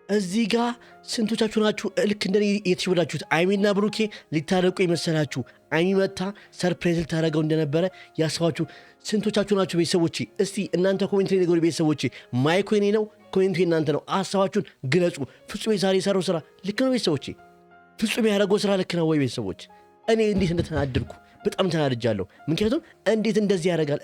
እዚህ ጋር ስንቶቻችሁ ናችሁ ልክ እንደኔ የተሽወዳችሁት? አይሚና ብሩኬ ሊታረቁ የመሰላችሁ አይሚ መታ ሰርፕራይዝ ልታደርገው እንደነበረ ያስባችሁ ስንቶቻችሁ ናችሁ ቤተሰቦቼ? እስቲ እናንተ ኮሜንት ላይ ነገሩ ቤተሰቦቼ። ማይኩ የኔ ነው፣ ኮሜንቱ የእናንተ ነው። ሀሳባችሁን ግለጹ። ፍጹም ዛሬ የሰራው ስራ ልክ ነው ቤተሰቦቼ? ፍጹም ያደረገው ስራ ልክ ነው ወይ ቤተሰቦች? እኔ እንዴት እንደተናደድኩ በጣም ተናድጃለሁ። ምክንያቱም እንዴት እንደዚህ ያደርጋል?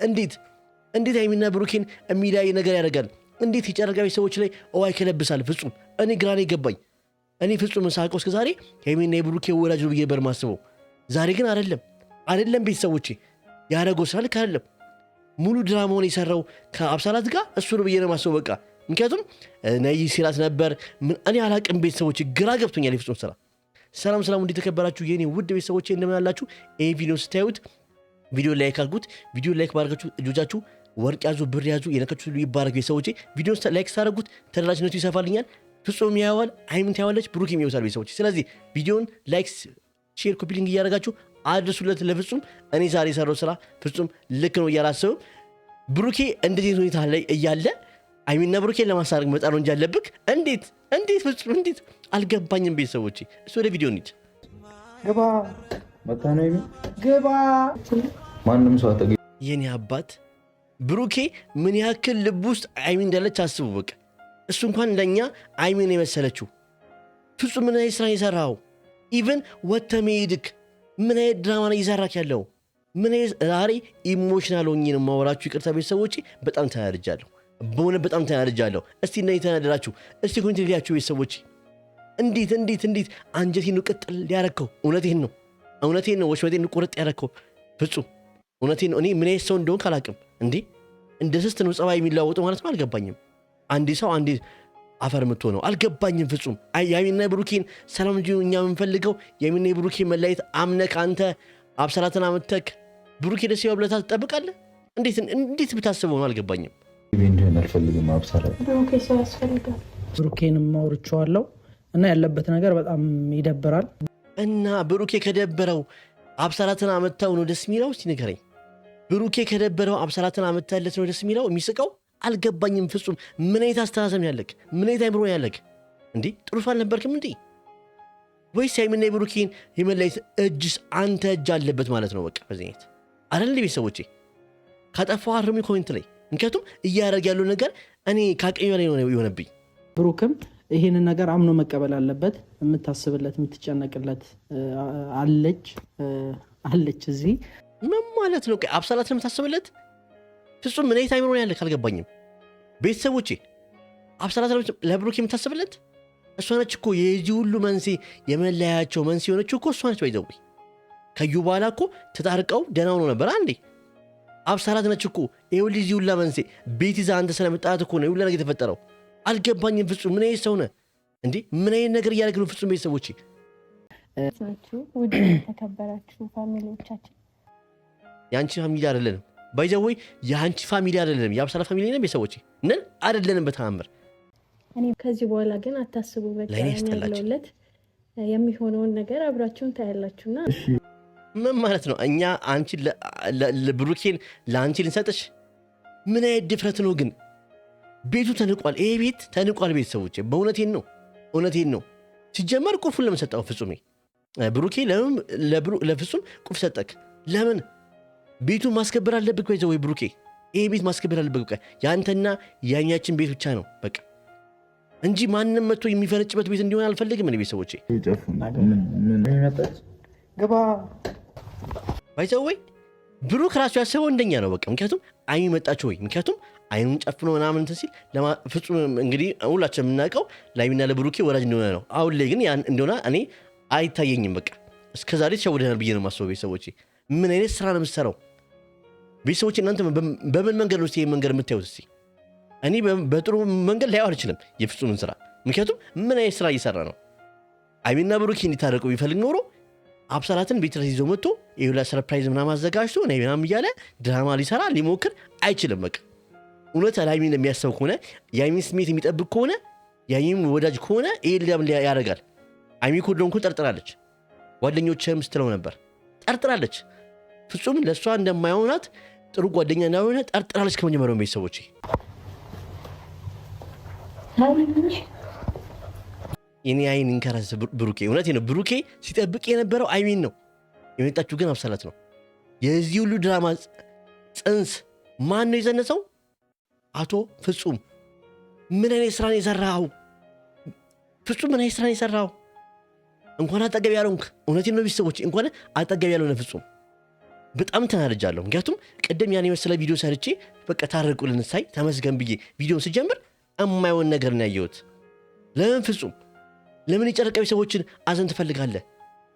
እንዴት አይሚና ብሩኬን የሚለያይ ነገር ያደርጋል? እንዴት የጨረቃ ቤተሰቦች ላይ እዋይ ከለብሳል? ፍጹም እኔ ግራ ነው የገባኝ። እኔ ፍጹም ሳውቀው እስከ ዛሬ የሀይሚና የብሩኬ ወዳጅ ነው ብዬ ነበር ማስበው። ዛሬ ግን አይደለም ቤተሰቦቼ፣ ያደረገው ስራ ልክ አይደለም። ሙሉ ድራማውን የሰራው ከአብሳላት ጋር እሱ ነው ብዬ ነው ማስበው። በቃ ምክንያቱም ነይ ሲላት ነበር። እኔ አላቅም ቤተሰቦቼ፣ ግራ ገብቶኛል የፍጹም ስራ። ሰላም እንዴት ተከበራችሁ የኔ ውድ ቤተሰቦቼ፣ እንደምን አላችሁ? ይሄ ቪዲዮ ስታዩት ቪዲዮ ላይክ አድርጉት። ቪዲዮ ላይክ ባደረጋችሁ እጆቻችሁ ወርቅ ያዙ፣ ብር ያዙ፣ የነካችሁ ሁሉ ይባረክ ቤተሰቦቼ። ቪዲዮን ላይክ ሳደርጉት ተደራሽነቱ ይሰፋልኛል። ፍጹም ያዋል፣ አይምን ታያዋለች፣ ብሩክም ይወሳል ቤተሰቦቼ። ስለዚህ ቪዲዮን ላይክ፣ ሼር፣ ኮፒ ሊንክ እያደረጋችሁ አድርሱለት ለፍጹም። እኔ ዛሬ የሰራው ስራ ፍጹም ልክ ነው እያላሰብም ብሩኬ እንደዚህ ሁኔታ ላይ እያለ አይሚና ብሩኬን ለማሳረግ መጣ ነው እንጂ ያለብክ እንዴት ፍጹም እንዴት አልገባኝም ቤተሰቦቼ። እሱ ወደ ቪዲዮ እንሂድ። ገባ መታነኝ ገባ ማንም ሰው አጠገብ የኔ አባት ብሩኬ ምን ያክል ልብ ውስጥ አይሚን እንዳለች አስቡ። በቃ እሱ እንኳን ለኛ አይሚን የመሰለችው ፍጹም ምን አይነት ስራ የሰራው? ኢቭን ወተሜ ይድክ ምን አይነት ድራማ ነው እየሰራክ ያለው? ምን አይነት ዛሬ ኢሞሽናል ሆኜ ነው የማወራችሁ። ይቅርታ ቤተሰቦቼ፣ በጣም ተናድጃለሁ። በሆነ በጣም ተናድጃለሁ። እስቲ እና የተናደዳችሁ እስቲ ኮሜንት ሊያችሁ ቤተሰቦቼ። እንዴት አንጀቴን ነው ቅጥል ያረከው? እውነቴን ነው ወሽመቴን ቁርጥ ያረከው ፍጹም። እውነቴን ነው። እኔ ምን አይነት ሰው እንደሆንክ አላውቅም። እንደ ስስት ነው ጸባይ የሚለዋወጡ ማለት ነው። አልገባኝም። አንዴ ሰው አንዴ አፈር የምትሆነው አልገባኝም ፍጹም። የሀይሚና የብሩኬን ሰላም እንጂ እኛ የምንፈልገው የሀይሚና የብሩኬን መለያየት አምነክ አንተ አብሰላትን አመተክ ብሩኬ ደስ ይበለው ብለህ ትጠብቃለህ? እንዴት ብታስበው ነው? አልገባኝም። እንዲሆን አልፈልግም። አብሰላት ብሩኬ ሰው ያስፈልጋል። ብሩኬንም አውርቼዋለሁ እና ያለበት ነገር በጣም ይደብራል። እና ብሩኬ ከደበረው አብሰላትን አመተው ነው ደስ የሚለው? እስቲ ንገረኝ። ብሩኬ ከደበረው አብሰላትን አመተለት ነው ደስ የሚለው የሚስቀው? አልገባኝም ፍጹም። ምን አይነት አስተሳሰብ ያለክ? ምን አይነት አይምሮ ያለክ? ጥሩ ሰው አልነበርክም ወይስ ሃይሚና የብሩኬን የመለየት እጅስ አንተ እጅ አለበት ማለት ነው? በቃ በዚህ አይነት አይደል ቤተሰቦቼ? ካጠፋው አርሚ ኮሜንት ላይ። ምክንያቱም እያደረግ ያለው ነገር እኔ ካቀኙ ላይ የሆነብኝ። ብሩክም ይህንን ነገር አምኖ መቀበል አለበት። የምታስብለት የምትጨነቅለት አለች እዚህ ምን ማለት ነው? አብሰላት ነው የምታስብለት? ፍጹም ምን አይነት አይምሮ ያለክ? አልገባኝም ቤተሰቦቼ። አብሰላት ለብሩክ የምታስብለት እሷ ነች እኮ። የዚህ ሁሉ መንስኤ የመለያቸው መንስኤ የሆነችው እኮ እሷ ነች። ባይዘው ከዩ በኋላ እኮ ተጣርቀው ደህና ሆኖ ነበር አንዴ። አብሰላት ነች እኮ ይኸውልህ፣ እዚህ ሁላ መንስኤ ቤት ይዛ አንተ ስለመጣት እኮ ነው ሁላ ነገር የተፈጠረው። አልገባኝም ፍጹም። ምን አይነት ሰው ነህ? ምን አይነት ነገር እያደረግህ ነው ፍጹም? ቤተሰቦቼ ውድ ተከበራችሁ ፋሚሊዎቻችን፣ የአንቺ ፋሚሊ አይደለንም። ባይዘው የአንቺ ፋሚሊ አይደለንም። የአብሰላት ፋሚሊ ነን ቤተሰቦቼ ነን አይደለንም በተአምር። እኔ ከዚህ በኋላ ግን አታስቡ። በቃ ያለውለት የሚሆነውን ነገር አብራችሁን ታያላችሁና ምን ማለት ነው? እኛ አንቺ ለብሩኬን ለአንቺ ልንሰጥሽ? ምን አይነት ድፍረት ነው ግን? ቤቱ ተንቋል። ይሄ ቤት ተንቋል ቤተሰቦቼ። በእውነቴን ነው። ሲጀመር ቁልፉን ለምን ሰጠው ፍጹሜ? ብሩኬ ለምን ለፍጹም ቁልፍ ሰጠክ? ለምን? ቤቱን ማስከበር አለብክ ወይ? ብሩኬ ይሄ ቤት ማስከበር አለብክ። በቃ ያንተና ያኛችን ቤት ብቻ ነው በቃ እንጂ ማንም መጥቶ የሚፈነጭበት ቤት እንዲሆን አልፈልግም እኔ ቤተሰቦቼ። ገባ ባይዘወይ ብሩክ ራሱ ያሰበው እንደኛ ነው በቃ። ምክንያቱም አይሚ መጣችሁ ወይ? ምክንያቱም አይኑን ጨፍኖ ምናምን እንትን ሲል ፍጹም እንግዲህ ሁላችን የምናውቀው ለአይሚና ለብሩኬ ወዳጅ እንደሆነ ነው። አሁን ላይ ግን ያን እንደሆነ እኔ አይታየኝም። በቃ እስከዛሬ ተሸውደናል ብዬ ነው የማስበው ቤተሰቦቼ። ምን አይነት ስራ ነው የምትሰራው ቤተሰቦቼ? እናንተ በምን መንገድ ነው ይሄን መንገድ የምታዩት? እስቲ እኔ በጥሩ መንገድ ላይ አልችልም የፍጹምን ስራ። ምክንያቱም ምን አይነት ስራ እየሰራ ነው? አይሚና ብሩኬ እንዲታረቁ ቢፈልግ ኖሮ አብሰላትን ቤት ድረስ ይዞ መጥቶ ይሁላ ሰርፕራይዝ ምናምን አዘጋጅቶ ነይ ምናምን እያለ ድራማ ሊሰራ ሊሞክር አይችልም። በቃ እውነት ለሃይሚን የሚያስብ ከሆነ የሃይሚን ስሜት የሚጠብቅ ከሆነ የሃይሚን ወዳጅ ከሆነ ይሄ ለምን ያደርጋል? ሃይሚ እኮ ደንኩ ጠርጥራለች። ጓደኞችም ስትለው ነበር ጠርጥራለች። ፍጹም ለእሷ እንደማይሆናት ጥሩ ጓደኛ እንዳልሆነ ጠርጥራለች ከመጀመሪያው ቤተሰቦቼ። የኔ አይን እንከራስ ብሩኬ፣ እውነቴ ነው። ብሩኬ ሲጠብቅ የነበረው አይሚን ነው። የመጣችሁ ግን አብሳላት ነው። የዚህ ሁሉ ድራማ ጽንስ ማን ነው የዘነሰው? አቶ ፍጹም። ምን አይነት ስራን የሰራው ፍጹም? ምን አይነት ስራን የሰራው? እንኳን አጠገብ ያለውንክ። እውነቴን ነው ቤተሰቦቼ፣ እንኳን አጠገብ ያለውን ፍጹም። በጣም ተናድጃለሁ። ምክንያቱም ቅድም ያን የመሰለ ቪዲዮ ሰርቼ በቃ ታረቁልን ሳይ ተመስገን ብዬ ቪዲዮን ስጀምር እማይሆን ነገር ነው ያየሁት። ለምን ፍጹም? ለምን የጨረቃ ቤተሰቦችን አዘን ትፈልጋለህ?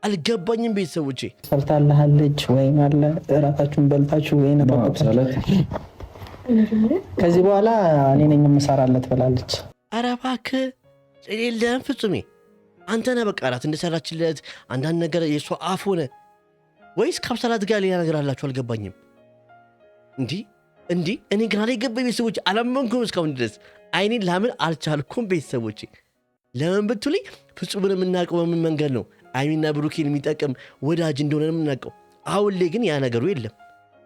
አልገባኝም ቤተሰቦቼ። ሰርታለሃለች ወይም አለ እራታችሁን በልታችሁ ወይ ነው ከዚህ በኋላ እኔ ነኝ የምሰራለት ብላለች። ኧረ እባክህ የለም ፍጹሜ፣ አንተ ነህ በቃ እራት እንደሰራችለት አንዳንድ ነገር የእሷ አፍ ሆነ ወይስ ከአብሳላት ጋር ሌላ ነገር አላችሁ? አልገባኝም። እንዲህ እኔ ግን አልገባኝ ቤተሰቦቼ። አላመንኩም እስካሁን ድረስ አይኔን ላምን አልቻልኩም ቤተሰቦቼ። ለምን ብትሉኝ ፍጹምን የምናውቀው በምን መንገድ ነው? አይሚና ብሩኬን የሚጠቅም ወዳጅ እንደሆነ የምናውቀው። አሁን ላይ ግን ያ ነገሩ የለም።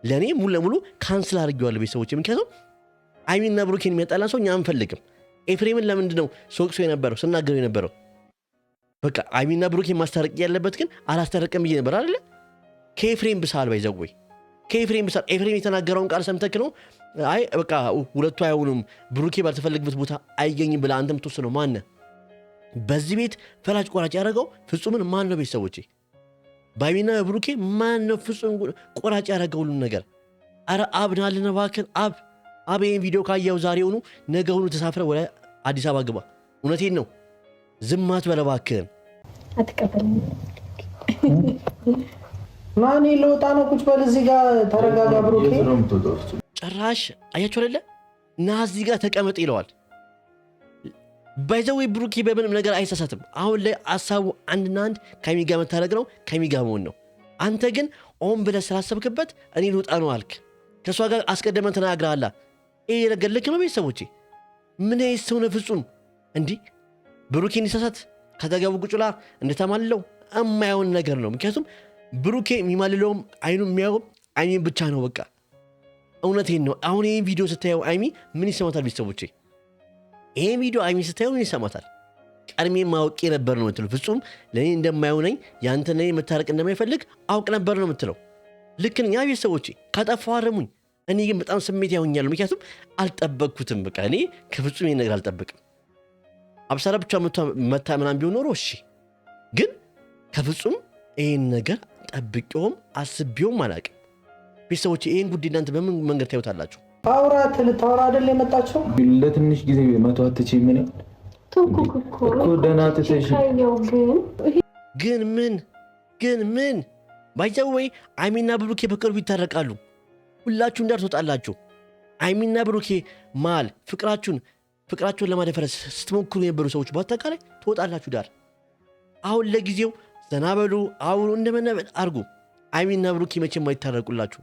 ለእኔ ሙሉ ለሙሉ ካንስል አድርጌዋለሁ ቤተሰቦቼ። ምክንያቱም አይሚና ብሩኬን የሚያጣላ ሰው እኛ አንፈልግም። ኤፍሬምን ለምንድን ነው ሶቅሶ የነበረው ስናገረው የነበረው? በቃ አይሚና ብሩኬን ማስታረቅ ያለበት ግን አላስታረቀም ብዬ ነበር አይደለ? ከኤፍሬም ብሳል ባይዘወይ ከኤፍሬም ብሳል። ኤፍሬም የተናገረውን ቃል ሰምተክ ነው አይ በቃ ሁለቱ አይሆኑም ብሩኬ ባልተፈለግበት ቦታ አይገኝም ብለህ አንተም ትወስነው ማነህ? በዚህ ቤት ፈላጭ ቆራጭ ያደረገው ፍጹምን ማን ነው ቤተሰቦቼ? በአይሚና በብሩኬ ማን ነው ፍጹም ቆራጭ ያደረገው ሁሉን ነገር? አረ አብናልን እባክህን አብ ይህን ቪዲዮ ካየው ዛሬውኑ ነገውኑ ተሳፍረ ወደ አዲስ አበባ ግባ። እውነቴን ነው። ዝም አትበል እባክህን። አትቀበልም ማን ለውጣ ነው? ቁጭ በል እዚህ ጋር ተረጋጋ ብሩኬ። ጭራሽ አያችሁ አይደለ? ና እዚህ ጋር ተቀመጥ ይለዋል። ባይዘው ብሩኬ በምንም ነገር አይሳሳትም። አሁን ላይ ሐሳቡ አንድና አንድ ከሚጋ መታረቅ ነው፣ ከሚጋ መሆን ነው። አንተ ግን ኦን ብለህ ስላሰብክበት እኔ ልውጣ ነው አልክ። ከእሷ ጋር አስቀድመን ተናግረሃል። ይሄ ነገር ልክ ነው ቤተሰቦቼ? ምን አይነት ሰው ነው ፍጹም? እንዲህ ብሩኬን ይሳሳት ከተገቡ ቁጭላ እንደተማልለው እማይሆን ነገር ነው። ምክንያቱም ብሩኬ የሚማልለውም አይኑ የሚያውም አይሚን ብቻ ነው። በቃ እውነቴን ነው። አሁን ይህን ቪዲዮ ስታየው አይሚ ምን ይሰማታል ቤተሰቦቼ? ይህን ቪዲዮ አይሚ ስታየው ምን ይሰማታል? ቀድሜ ማወቅ ነበር ነው የምትለው። ፍጹም ለእኔ እንደማይሆነኝ ያንተን ለእኔ መታረቅ እንደማይፈልግ አውቅ ነበር ነው የምትለው። ልክን ያ ቤተሰቦቼ ካጠፋው አረሙኝ። እኔ ግን በጣም ስሜት ያሆኛለሁ። ምክንያቱም አልጠበቅኩትም። በቃ እኔ ከፍጹም ይህን ነገር አልጠበቅም። አብሳራ ብቻ መታ ምናምን ቢሆን ኖሮ እሺ፣ ግን ከፍጹም ይህን ነገር ጠብቄውም አስቤውም አላውቅም። ቤተሰቦቼ ይህን ጉዳይ እናንተ በምን መንገድ ታዩታላችሁ? አውራት ልታወራ አይደል የመጣቸው? ለትንሽ ጊዜ መተው አትችይም? ምን እኮ ደህና ትተሽ ግን ምን ባይዘው ወይ አይሚና ብሩኬ በቅርቡ ይታረቃሉ። ሁላችሁ እንዳር ትወጣላችሁ። አይሚና ብሩኬ ማል ፍቅራችሁን ለማደፈረስ ስትሞክሩ የነበሩ ሰዎች በአጠቃላይ ትወጣላችሁ ዳር። አሁን ለጊዜው ዘናበሉ አሁኑ እንደመነበል አርጉ። አይሚና ብሩኬ መቼም አይታረቁላችሁ።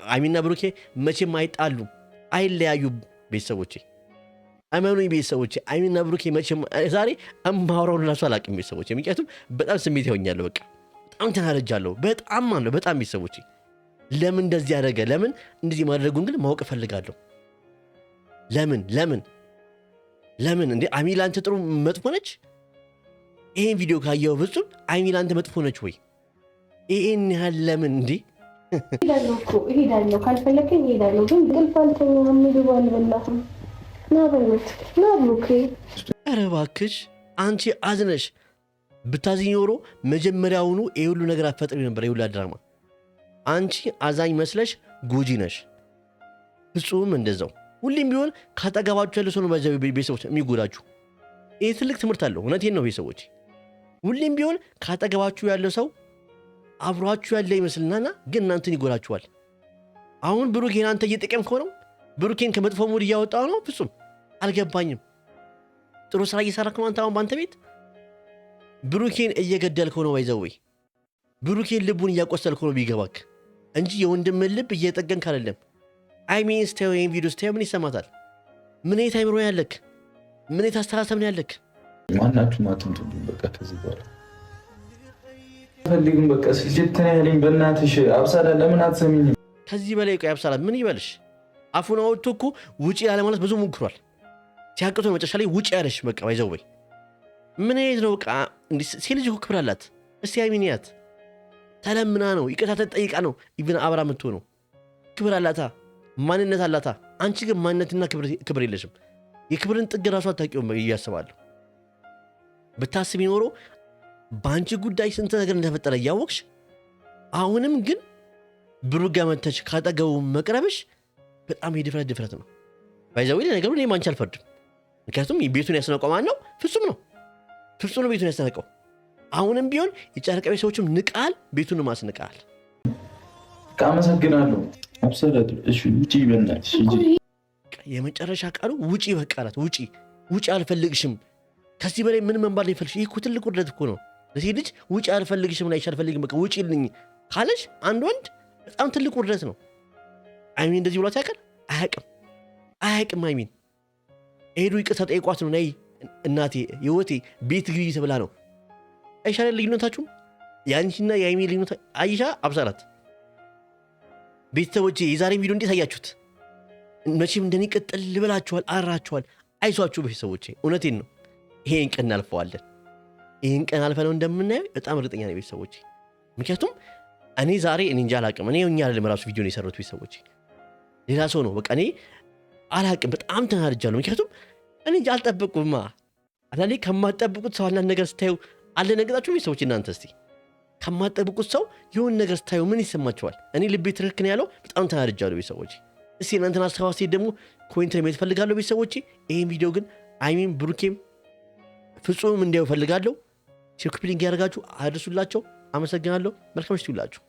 አይሚና ብሩኬ መቼም አይጣሉ፣ አይለያዩ። ቤተሰቦቼ አመኑኝ ቤተሰቦቼ፣ አይሚና ብሩኬ መቼም ዛሬ እማወራውን ራሱ አላውቅም ቤተሰቦቼ። ምክንያቱም በጣም ስሜት ይሆኛለሁ። በቃ በጣም ተናደጃለሁ። በጣም ቤተሰቦቼ ለምን እንደዚህ ያደረገ ለምን እንደዚህ ማድረጉን ግን ማወቅ እፈልጋለሁ። ለምን እንዴ? አይሚ ላንተ ጥሩ መጥፎ ነች? ይሄን ቪዲዮ ካየው ፍጹም አይሚ ላንተ መጥፎ ነች ወይ? ይሄን ያህል ለምን እንዴ? እሄዳለሁ ካልፈለከኝ እሄዳለሁ፣ ግን እንቅልፍ አልተኛም፣ ምግብ አልበላህም። ና በእናትህ ና ብሩኬ። ኧረ እባክሽ አንቺ አዝነሽ ብታዝኝ ኖሮ መጀመሪያውኑ ይሄ ሁሉ ነገር አትፈጥሪ ነበር። ይሄ ሁሉ ድራማ አንቺ አዛኝ መስለሽ ጎጂ ነሽ። ፍጹም እንደዛው። ሁሌም ቢሆን ካጠገባችሁ ያለ ሰው ነው ቤተሰቦች የሚጎዳችሁ። ይህ ትልቅ ትምህርት አለው። እውነቴን ነው ቤተሰቦች። ሁሌም ቢሆን ካጠገባችሁ ያለ ሰው አብሯችሁ ያለ ይመስልናና ግን እናንተን ይጎዳችኋል። አሁን ብሩኬን አንተ እየጠቀምከው ነው። ብሩኬን ከመጥፎ ሙድ እያወጣው ነው። ፍጹም አልገባኝም። ጥሩ ስራ እየሰራክ ነው አንተ አሁን በአንተ ቤት። ብሩኬን እየገደልከው ነው ባይዘወይ። ብሩኬን ልቡን እያቆሰልከው ነው ቢገባክ እንጂ የወንድምን ልብ እየጠገንክ አይደለም። አይሚን ስታየው ይህን ቪዲዮ ስታየው ምን ይሰማታል? ምን አይነት አይምሮ ያለክ? ምን አይነት አስተሳሰብ ነው ያለክ? ማናችሁም አትምጡ። በቃ ከዚህ በኋላ ፈልግም። በቃ ስልችት ነው ያለኝ። በእናትሽ አብሳላ ለምን አትሰሚኝም? ከዚህ በላይ ቆይ አብሳላት ምን ይበልሽ? አፉን አውጥቶ እኮ ውጪ ያለ ማለት ብዙ ሞክሯል። ሲያቅቶ መጨረሻ ላይ ውጪ ያለሽ በቃ ባይዘው ወይ ምን አይነት ነው? በቃ ሴት ልጅ እኮ ክብር አላት። እስቲ ሃይሚንያት ተለምና ነው ይቅርታ ተጠይቃ ነው ኢቭን አብራ የምትሆነው። ክብር አላታ፣ ማንነት አላታ። አንቺ ግን ማንነትና ክብር የለሽም። የክብርን ጥግ ራሱ አታውቂውም እያስባለሁ። ብታስብ ይኖሮ በአንቺ ጉዳይ ስንት ነገር እንደተፈጠረ እያወቅሽ አሁንም ግን ብሩክ ጋር መተሽ ካጠገቡ መቅረብሽ በጣም የድፍረት ነው። ባይዘው ነገሩ እኔም አንቺ አልፈርድም። ምክንያቱም ቤቱን ያስነቀው ማን ነው? ፍጹም ነው ቤቱን ያስነቀው። አሁንም ቢሆን የጨረቃ ቤት ሰዎችም ንቃል፣ ቤቱንም አስንቃል። አመሰግናለሁ አብሰላት። እሺ ውጪ በእናትሽ ሂጂ። የመጨረሻ ቃሉ ውጪ በቃ አላት። ውጪ አልፈልግሽም። ከዚህ በላይ ምን መንባል ይፈልሽ? ይሄ እኮ ትልቅ ውርደት እኮ ነው። ለዚህ ልጅ ውጪ አልፈልግሽም ላይ አልፈልግም በቃ ውጪልኝ ካለሽ አንድ ወንድ በጣም ትልቅ ውርደት ነው። አይሚን እንደዚህ ብሏት ያውቃል? አያውቅም። አይሚን ሄዱ ይቅርታ ጠይቋት ነው ነይ እናቴ ህይወቴ ቤት ግቢ ተብላ ነው። አይሻለ ልዩነታችሁ ያንቺና የአይሚን ልዩነት አይሻ አብሳላት። ቤተሰቦቼ የዛሬ ቪዲዮ እንዴት አያችሁት? መቼም እንደኔ ቀጥል ልበላችኋል፣ አራችኋል። አይዟችሁ ቤተሰቦቼ፣ እውነቴን ነው። ይሄን ቀን እናልፈዋለን። ይሄን ቀን አልፈነው እንደምናየው በጣም እርግጠኛ ነኝ ቤተሰቦቼ። ምክንያቱም እኔ ዛሬ እኔ እንጃ አላቅም። እኔ እኛ አይደለም ራሱ ቪዲዮ ነው የሰሩት ቤተሰቦቼ፣ ሌላ ሰው ነው። በቃ እኔ አላቅም፣ በጣም ተናድጃለሁ። ምክንያቱም እኔ እንጃ አልጠበቁማ። አንዳንዴ ከማትጠብቁት ሰው አንዳንድ ነገር ስታዩ አልደነገጣችሁ ቤተሰቦቼ? እናንተ እስቲ ከማትጠብቁት ሰው የሆነ ነገር ስታዩ ምን ይሰማችኋል? እኔ ልቤ ትርክ ነው ያለው። በጣም ተናድጃለሁ ቤተሰቦቼ። እስቲ እናንተን አስተዋጽኦ ደግሞ ኮሜንት ላይ ማየት ፈልጋለሁ ቤተሰቦቼ። ይሄን ቪዲዮ ግን አይሚን ብሩኬም ፍጹምም እንዲያዩ ፈልጋለሁ። ሼር ኮፒ ሊንክ ያደርጋችሁ አድርሱላቸው። አመሰግናለሁ። መልካም ምሽት ይሁንላችሁ።